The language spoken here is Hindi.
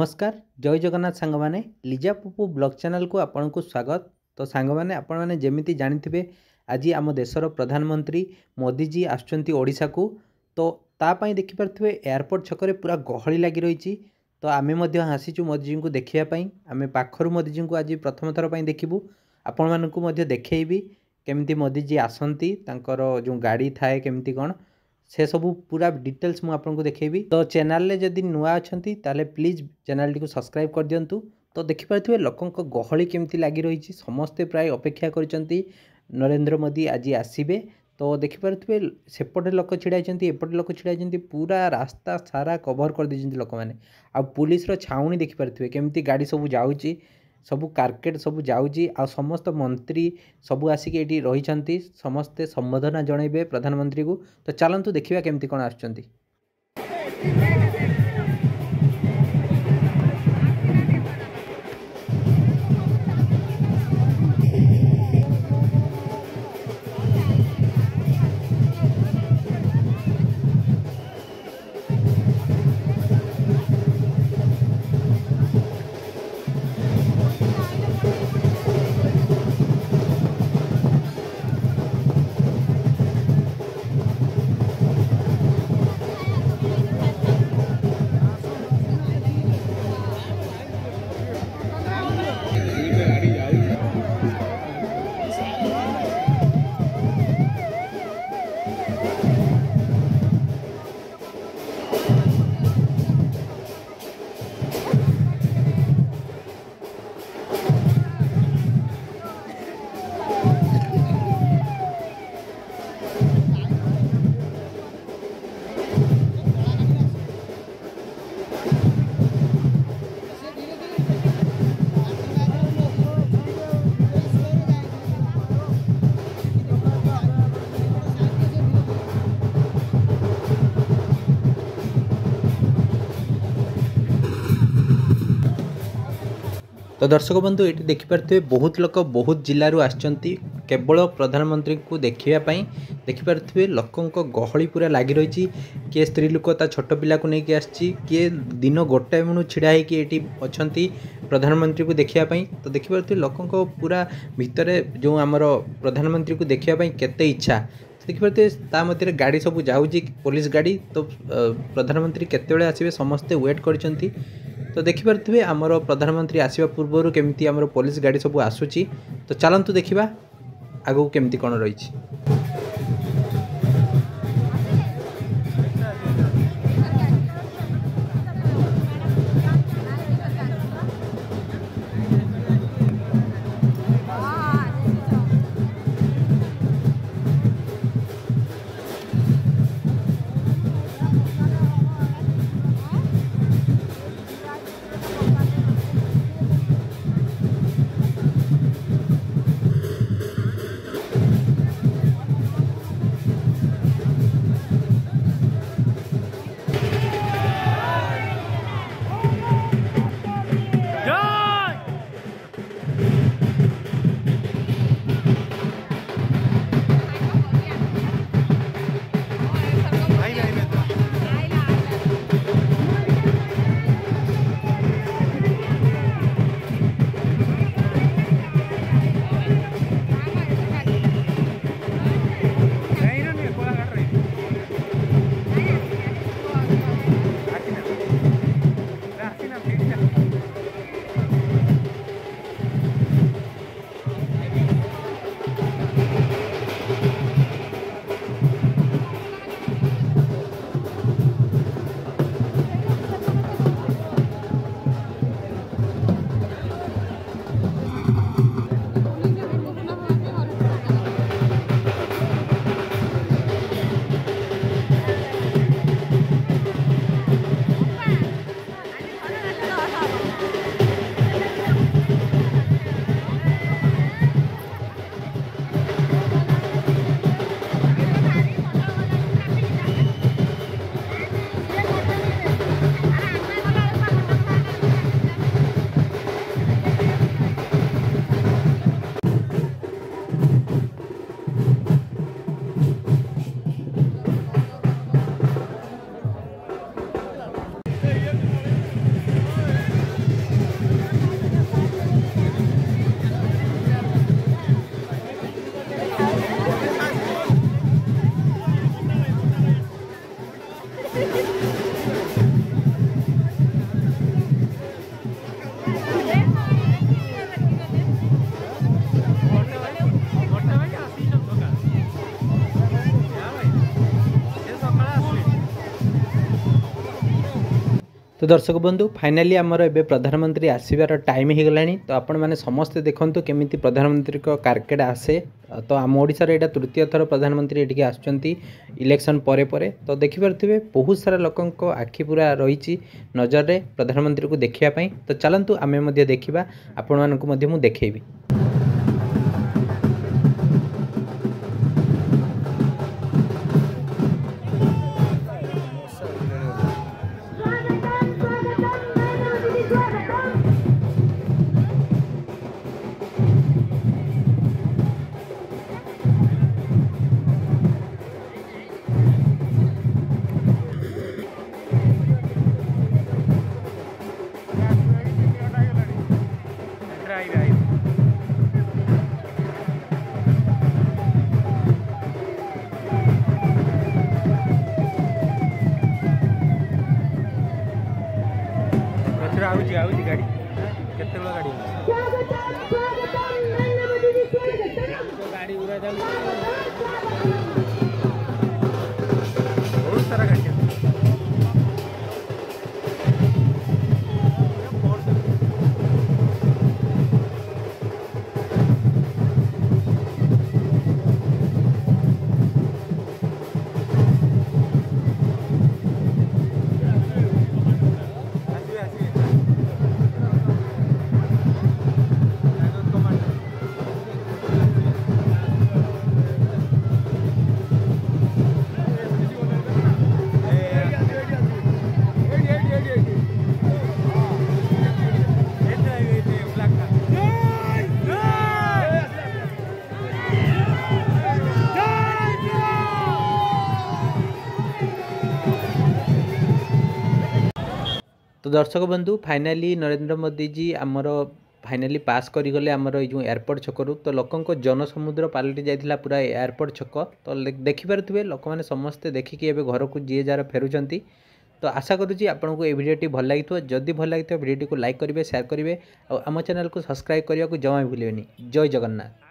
नमस्कार जय जगन्नाथ सांग माने लिजा पप्पू ब्लॉग चैनल को आपन को स्वागत। तो सांग माने आपण माने जेमिति जानिथिबे आज आम देशर प्रधानमंत्री मोदी जी आसुचंती ओडिशा को। तो ता पई देखि परथिबे एयरपोर्ट छकरे पूरा गहली लागि रहिछि। तो आमे मध्य हासीचु मोदी जी को देखिया पई। आमे पाखरु मोदी जी को आज प्रथम थर पई देखिबु। आपण मानकु मध्य देखैबी केमिति मोदी जी आसंती तांकर जो गाड़ी थाए केमिति कोन से सब पूरा डिटेल्स मुझे आपको देखेबी। तो चैनल ले जदि नुआ अच्छी ताले प्लीज चैनल टी सब्सक्राइब कर दिंतु। तो देखिपे लोकों गहली केमती लगी रही समस्ते प्राय अपेक्षा कर नरेंद्र मोदी आज आसबे। तो देखिपे सेपटे लोक छिड़ाई एपटे लोक छिड़ाई पूरा रास्ता सारा कभर कर दी लोक मैंने। आ पुलिस छाउनी देखिपे केमती गाड़ी सब जाऊँगी सबू कार्केट सब जाऊँगी आ समस्त मंत्री सबू आसिक ये रही समस्ते संबोधना जनइबे प्रधानमंत्री को। तो चलतु देखा केमती कौन आसुचंती। तो दर्शक बंधु ये देखिपे बहुत लोक बहुत जिलूर आसचंती केवल प्रधानमंत्री को देखापी। देखिपे लोकों गहली पूरा लगी रही। किए स्त्री लोक छोट पिला को लेकिन आसी किए दिन गोटाए मणु छिड़ा होती अच्छा प्रधानमंत्री को देखापी। तो देखिपे लोकों पूरा भितर जो आमर प्रधानमंत्री को देखापी केते इच्छा। देखिपे ता मध्य गाड़ी सब जाऊँगी पुलिस गाड़ी। तो प्रधानमंत्री केतेबेले आसबे समस्ते वेट करछंती। तो देखिपे आमर प्रधानमंत्री आसवा पूर्वर केमिति आमर पुलिस गाड़ी सब आसूची। तो चलतु देखा आगू केमिति कौन रही। तो दर्शक बंधु फाइनाली आमर ए प्रधानमंत्री आसबार टाइम हो गला। तो आपण मैंने समस्ते देखते केमी प्रधानमंत्री को कारकेड आसे। तो आम ओडिशार यहाँ तृतीय थर प्रधानमंत्री ये आसुच्चंती इलेक्शन परे परे। तो देखिपे बहुत सारा लोक आखि पूरा रही नजर रे प्रधानमंत्री को देखापी। तो चलतु आम देखा आपण मानू देखेबी। गाड़ी केते गाड़ी गाड़ी उड़ा बहुत सारा गाड़ी तो दर्शक बंधु फाइनाली नरेंद्र मोदी जी आमर फाइनाली पास करिगले आमर जो एयरपोर्ट छकरू। तो लोकों जनसमुद्र पलटि जाइथिला पूरा एयरपोर्ट छक। तो देखिपे लोक मैंने समस्ते देखिकी एबे घर को जी जार फेरुचंती। तो आशा करुँची आपन को ये वीडियोटी भल लगी। जदि भल लगी वीडियो को लाइक करेंगे, शेयर करेंगे और आम चैनल को सब्सक्राइब करने को जमा भूलें। जय जगन्नाथ।